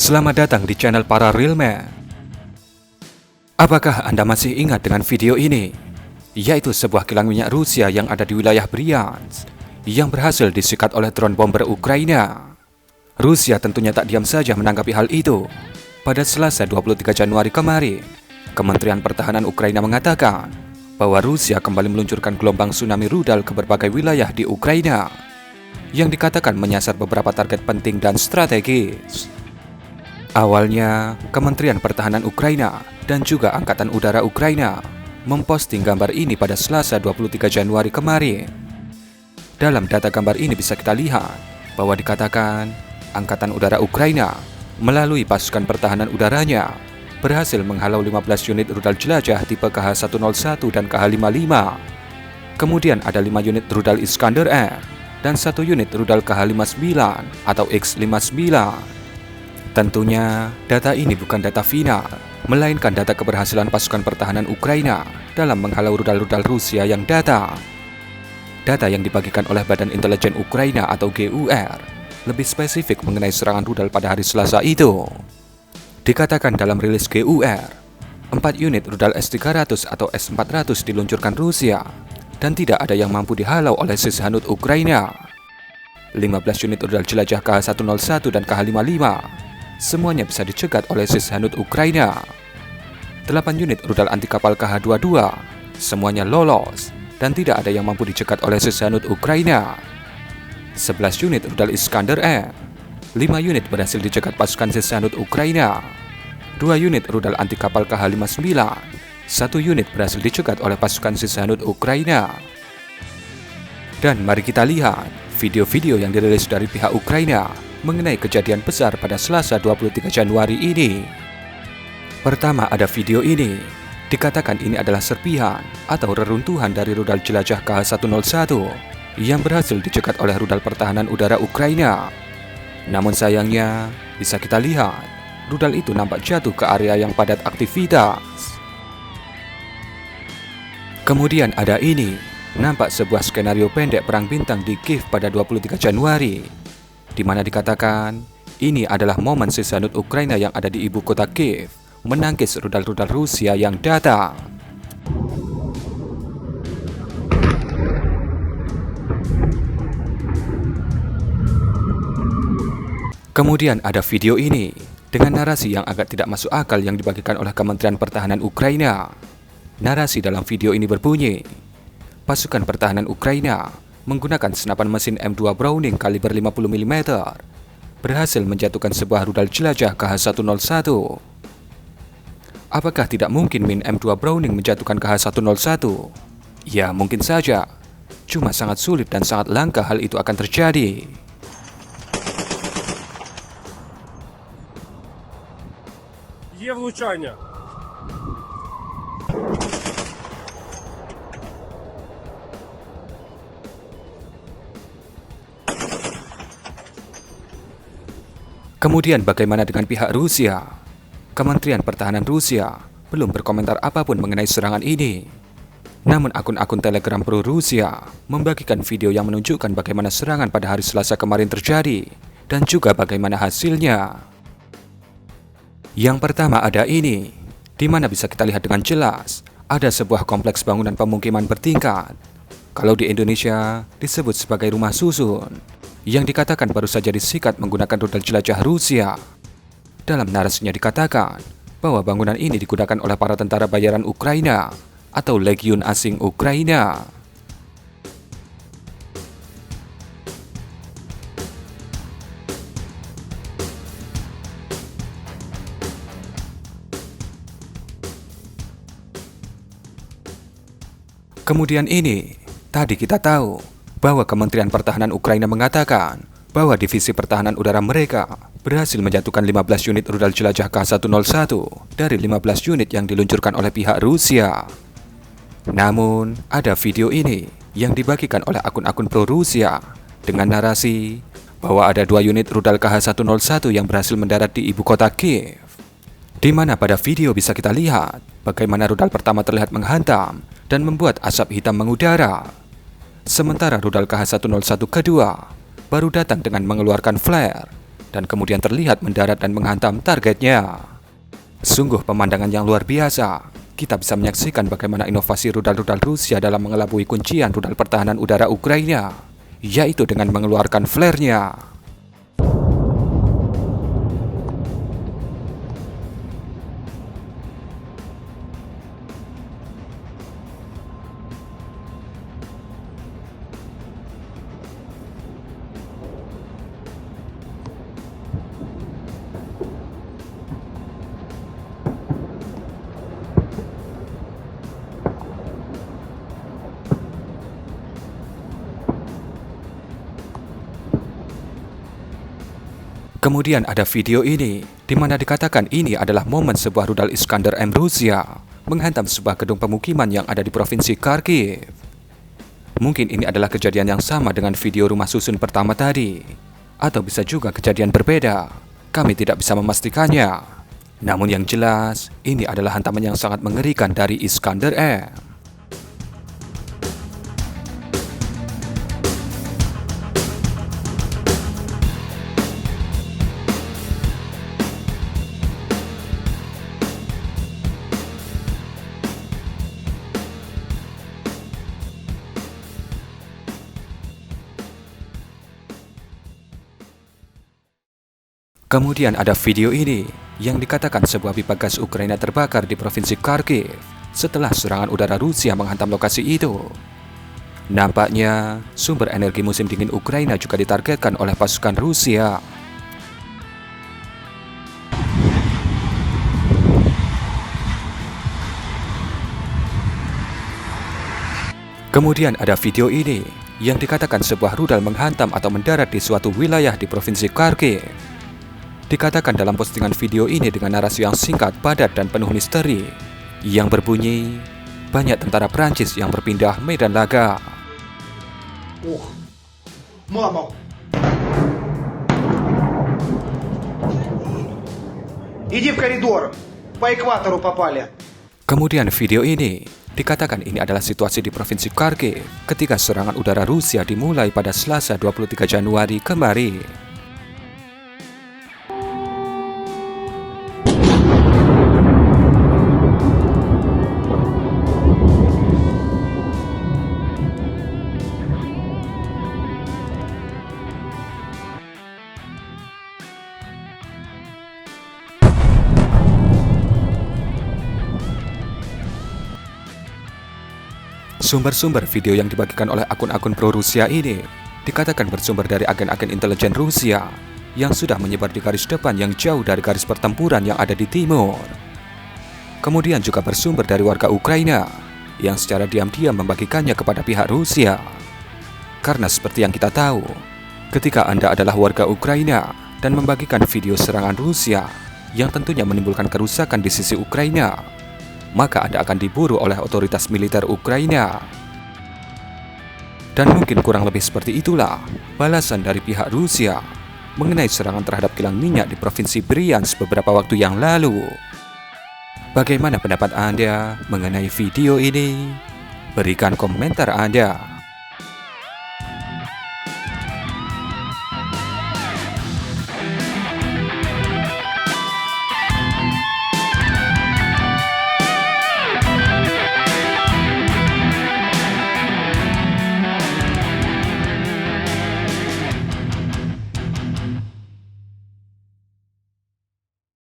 Selamat datang di channel Para Realman. Apakah Anda masih ingat dengan video ini? Yaitu sebuah kilang minyak Rusia yang ada di wilayah Bryansk yang berhasil disikat oleh drone bomber Ukraina. Rusia tentunya tak diam saja menanggapi hal itu. Pada Selasa 23 Januari kemarin, Kementerian Pertahanan Ukraina mengatakan bahwa Rusia kembali meluncurkan gelombang tsunami rudal ke berbagai wilayah di Ukraina yang dikatakan menyasar beberapa target penting dan strategis. Awalnya, Kementerian Pertahanan Ukraina dan juga Angkatan Udara Ukraina memposting gambar ini pada Selasa 23 Januari kemarin. Dalam data gambar ini bisa kita lihat bahwa dikatakan Angkatan Udara Ukraina melalui pasukan pertahanan udaranya berhasil menghalau 15 unit rudal jelajah tipe KH-101 dan KH-55. Kemudian ada 5 unit rudal Iskander-M dan 1 unit rudal KH-59 atau X-59. Tentunya, data ini bukan data final, melainkan data keberhasilan pasukan pertahanan Ukraina dalam menghalau rudal-rudal Rusia yang datang. Data yang dibagikan oleh Badan Intelijen Ukraina atau GUR lebih spesifik mengenai serangan rudal pada hari Selasa itu. Dikatakan dalam rilis GUR, 4 unit rudal S-300 atau S-400 diluncurkan Rusia dan tidak ada yang mampu dihalau oleh Sishanut Ukraina. 15 unit rudal jelajah KH-101 dan KH-55 semuanya bisa dicegat oleh Sishanut Ukraina. 8 unit rudal anti kapal KH-22 semuanya lolos dan tidak ada yang mampu dicegat oleh Sishanut Ukraina. 11 unit rudal Iskander-M, 5 unit berhasil dicegat pasukan Sishanut Ukraina. 2 unit rudal anti kapal KH-59, 1 unit berhasil dicegat oleh pasukan Sishanut Ukraina. Dan mari kita lihat video-video yang dirilis dari pihak Ukraina mengenai kejadian besar pada Selasa 23 Januari ini. Pertama ada video ini. Dikatakan ini adalah serpihan atau reruntuhan dari rudal jelajah KH-101 yang berhasil dicegat oleh rudal pertahanan udara Ukraina. Namun sayangnya, bisa kita lihat, rudal itu nampak jatuh ke area yang padat aktivitas. Kemudian ada ini, nampak sebuah skenario pendek perang bintang di Kiev pada 23 Januari, di mana dikatakan ini adalah momen Sishanut Ukraina yang ada di ibu kota Kiev menangkis rudal-rudal Rusia yang datang. Kemudian ada video ini dengan narasi yang agak tidak masuk akal yang dibagikan oleh Kementerian Pertahanan Ukraina. Narasi dalam video ini berbunyi, pasukan pertahanan Ukraina menggunakan senapan mesin M2 Browning kaliber 50 mm berhasil menjatuhkan sebuah rudal jelajah KH-101. Apakah tidak mungkin Min M2 Browning menjatuhkan KH-101? Ya, mungkin saja. Cuma sangat sulit dan sangat langka hal itu akan terjadi. Є влучання. Kemudian bagaimana dengan pihak Rusia? Kementerian Pertahanan Rusia belum berkomentar apapun mengenai serangan ini. Namun akun-akun Telegram pro Rusia membagikan video yang menunjukkan bagaimana serangan pada hari Selasa kemarin terjadi dan juga bagaimana hasilnya. Yang pertama ada ini, di mana bisa kita lihat dengan jelas ada sebuah kompleks bangunan pemukiman bertingkat. Kalau di Indonesia disebut sebagai rumah susun, yang dikatakan baru saja disikat menggunakan rudal jelajah Rusia. Dalam narasinya dikatakan bahwa bangunan ini digunakan oleh para tentara bayaran Ukraina atau Legiun Asing Ukraina. Kemudian ini, tadi kita tahu bahwa Kementerian Pertahanan Ukraina mengatakan bahwa divisi pertahanan udara mereka berhasil menjatuhkan 15 unit rudal jelajah KH-101 dari 15 unit yang diluncurkan oleh pihak Rusia. Namun, ada video ini yang dibagikan oleh akun-akun pro Rusia dengan narasi bahwa ada 2 unit rudal KH-101 yang berhasil mendarat di ibu kota Kiev. Di mana pada video bisa kita lihat bagaimana rudal pertama terlihat menghantam dan membuat asap hitam mengudara. Sementara rudal KH-101 kedua baru datang dengan mengeluarkan flare dan kemudian terlihat mendarat dan menghantam targetnya. Sungguh pemandangan yang luar biasa. Kita bisa menyaksikan bagaimana inovasi rudal-rudal Rusia dalam mengelabui kuncian rudal pertahanan udara Ukraina, yaitu dengan mengeluarkan flare-nya. Kemudian ada video ini, di mana dikatakan ini adalah momen sebuah rudal Iskander-M Rusia menghantam sebuah gedung pemukiman yang ada di provinsi Kharkiv. Mungkin ini adalah kejadian yang sama dengan video rumah susun pertama tadi, atau bisa juga kejadian berbeda. Kami tidak bisa memastikannya. Namun yang jelas, ini adalah hantaman yang sangat mengerikan dari Iskander-M. Kemudian ada video ini yang dikatakan sebuah pipa gas Ukraina terbakar di provinsi Kharkiv setelah serangan udara Rusia menghantam lokasi itu. Nampaknya sumber energi musim dingin Ukraina juga ditargetkan oleh pasukan Rusia. Kemudian ada video ini yang dikatakan sebuah rudal menghantam atau mendarat di suatu wilayah di provinsi Kharkiv. Dikatakan dalam postingan video ini dengan narasi yang singkat, padat, dan penuh misteri, yang berbunyi, banyak tentara Prancis yang berpindah medan laga. Мама! Иди в коридор! По экватору попали! Kemudian video ini dikatakan ini adalah situasi di provinsi Kharkiv ketika serangan udara Rusia dimulai pada Selasa 23 Januari kemarin. Sumber-sumber video yang dibagikan oleh akun-akun pro-Rusia ini dikatakan bersumber dari agen-agen intelijen Rusia yang sudah menyebar di garis depan yang jauh dari garis pertempuran yang ada di timur. Kemudian juga bersumber dari warga Ukraina yang secara diam-diam membagikannya kepada pihak Rusia. Karena seperti yang kita tahu, ketika Anda adalah warga Ukraina dan membagikan video serangan Rusia yang tentunya menimbulkan kerusakan di sisi Ukraina, maka Anda akan diburu oleh otoritas militer Ukraina. Dan mungkin kurang lebih seperti itulah balasan dari pihak Rusia mengenai serangan terhadap kilang minyak di provinsi Bryansk beberapa waktu yang lalu. Bagaimana pendapat Anda mengenai video ini? Berikan komentar Anda.